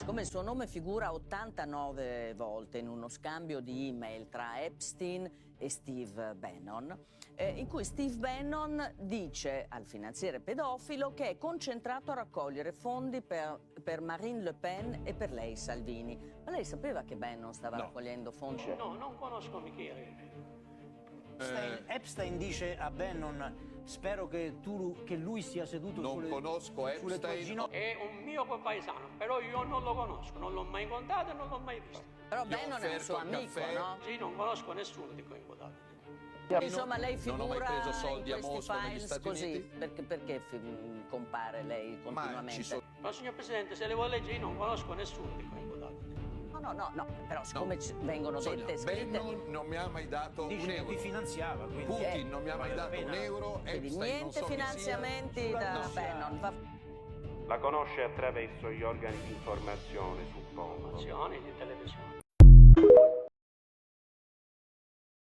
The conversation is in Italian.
Siccome il suo nome figura 89 volte in uno scambio di email tra Epstein e Steve Bannon, in cui Steve Bannon dice al finanziere pedofilo che è concentrato a raccogliere fondi per Marine Le Pen e per lei, Salvini. Ma lei sapeva che Bannon stava raccogliendo fondi? No, non conosco Michele. Epstein dice a Bannon: spero che lui sia seduto non conosco sulle tue Epstein. ginocchia. È un mio paesano, però io non lo conosco, non l'ho mai incontrato e non l'ho mai visto. Però Gli ho Bannon è un suo offerto il amico, caffè. no? Sì, non conosco nessuno di quei imputati. Insomma, lei non ho mai figura preso soldi in a questi Mosca negli files Stati così? Uniti? Perché compare lei continuamente? ci sono... Ma signor Presidente, se le vuole leggere, io non conosco nessuno di quei imputati. No, però siccome vengono dette scritte... Bannon non mi ha mai dato un Dice che euro. ti finanziava, quindi Putin non mi ha mai vale la dato un pena. euro. Quindi Epstein non niente so chi sia. finanziamenti da Bannon. La conosce attraverso gli organi di informazione, suppongo. Azioni di televisione.